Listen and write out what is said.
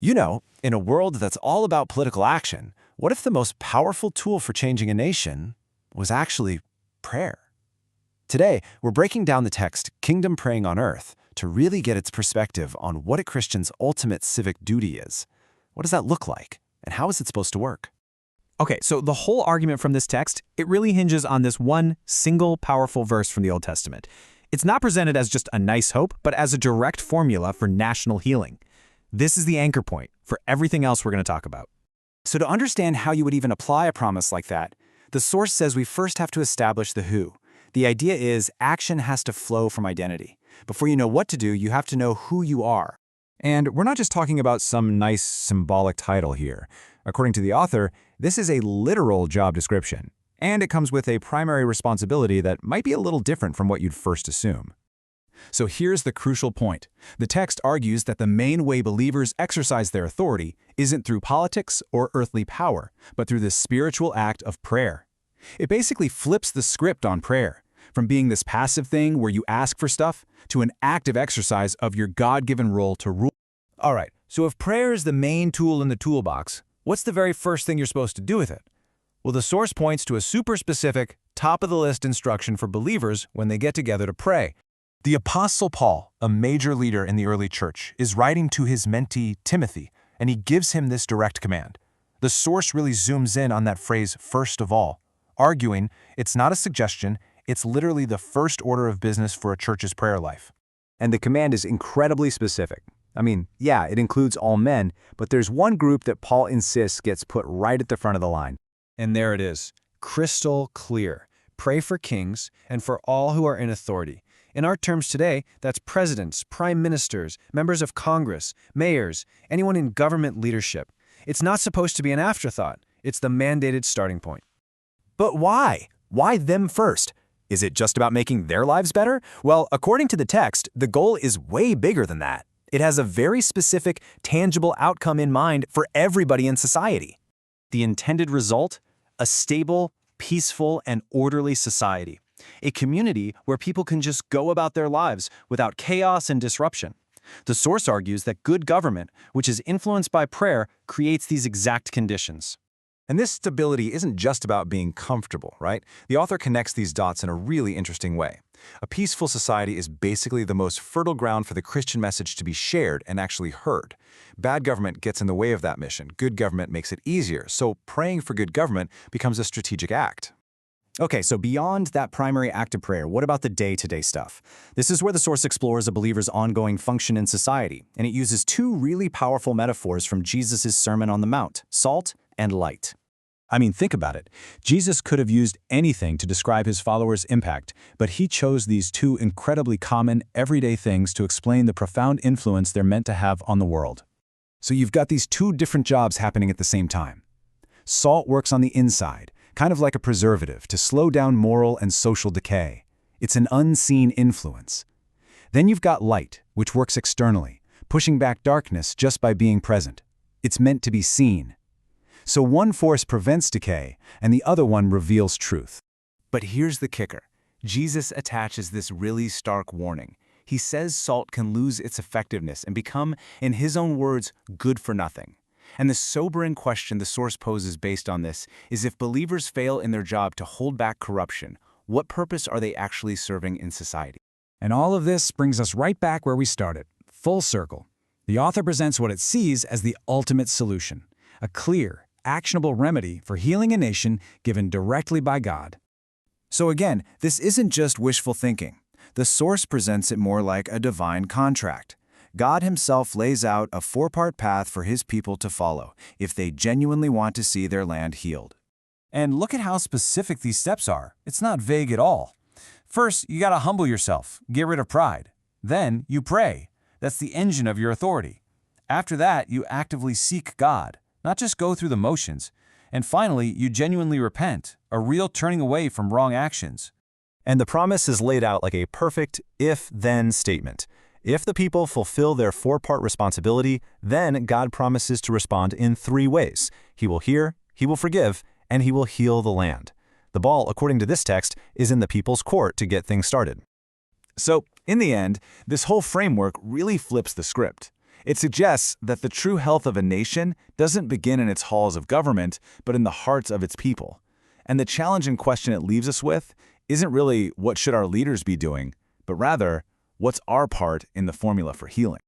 In a world that's all about political action, what if the most powerful tool for changing a nation was actually prayer? Today, we're breaking down the text Kingdom Praying on Earth to really get its perspective on what a Christian's ultimate civic duty is. What does that look like? And how is it supposed to work? Okay, so the whole argument from this text, it really hinges on this one single powerful verse from the Old Testament. It's not presented as just a nice hope, but as a direct formula for national healing. This is the anchor point for everything else we're going to talk about. So to understand how you would even apply a promise like that, the source says we first have to establish the who. The idea is action has to flow from identity. Before you know what to do, you have to know who you are. And we're not just talking about some nice symbolic title here. According to the author, this is a literal job description, and it comes with a primary responsibility that might be a little different from what you'd first assume. So here's the crucial point. The text argues that the main way believers exercise their authority isn't through politics or earthly power, but through the spiritual act of prayer. It basically flips the script on prayer, from being this passive thing where you ask for stuff to an active exercise of your God-given role to rule. All right, so if prayer is the main tool in the toolbox, what's the very first thing you're supposed to do with it? Well, the source points to a super specific, top-of-the-list instruction for believers when they get together to pray. The Apostle Paul, a major leader in the early church, is writing to his mentee, Timothy, and he gives him this direct command. The source really zooms in on that phrase, first of all, arguing it's not a suggestion, it's literally the first order of business for a church's prayer life. And the command is incredibly specific. Yeah, it includes all men, but there's one group that Paul insists gets put right at the front of the line. And there it is, crystal clear. Pray for kings and for all who are in authority. In our terms today, that's presidents, prime ministers, members of Congress, mayors, anyone in government leadership. It's not supposed to be an afterthought. It's the mandated starting point. But why? Why them first? Is it just about making their lives better? Well, according to the text, the goal is way bigger than that. It has a very specific, tangible outcome in mind for everybody in society. The intended result? A stable, peaceful, and orderly society. A community where people can just go about their lives without chaos and disruption. The source argues that good government, which is influenced by prayer, creates these exact conditions. And this stability isn't just about being comfortable, right? The author connects these dots in a really interesting way. A peaceful society is basically the most fertile ground for the Christian message to be shared and actually heard. Bad government gets in the way of that mission. Good government makes it easier, so praying for good government becomes a strategic act. Okay, so beyond that primary act of prayer, what about the day-to-day stuff? This is where the source explores a believer's ongoing function in society, and it uses two really powerful metaphors from Jesus' Sermon on the Mount, salt and light. Think about it. Jesus could have used anything to describe his followers' impact, but he chose these two incredibly common, everyday things to explain the profound influence they're meant to have on the world. So you've got these two different jobs happening at the same time. Salt works on the inside, kind of like a preservative to slow down moral and social decay. It's an unseen influence. Then you've got light, which works externally, pushing back darkness just by being present. It's meant to be seen. So one force prevents decay, and the other one reveals truth. But here's the kicker. Jesus attaches this really stark warning. He says salt can lose its effectiveness and become, in his own words, good for nothing. And the sobering question the source poses based on this is if believers fail in their job to hold back corruption, what purpose are they actually serving in society? And all of this brings us right back where we started, full circle. The author presents what it sees as the ultimate solution, a clear, actionable remedy for healing a nation given directly by God. So again, this isn't just wishful thinking. The source presents it more like a divine contract. God himself lays out a four-part path for his people to follow if they genuinely want to see their land healed. And look at how specific these steps are. It's not vague at all. First, you gotta humble yourself, get rid of pride. Then, you pray. That's the engine of your authority. After that, you actively seek God, not just go through the motions. And finally, you genuinely repent, a real turning away from wrong actions. And the promise is laid out like a perfect if-then statement. If the people fulfill their four-part responsibility, then God promises to respond in three ways. He will hear, he will forgive, and he will heal the land. The ball, according to this text, is in the people's court to get things started. So, in the end, this whole framework really flips the script. It suggests that the true health of a nation doesn't begin in its halls of government, but in the hearts of its people. And the challenging question it leaves us with isn't really what should our leaders be doing, but rather, what's our part in the formula for healing?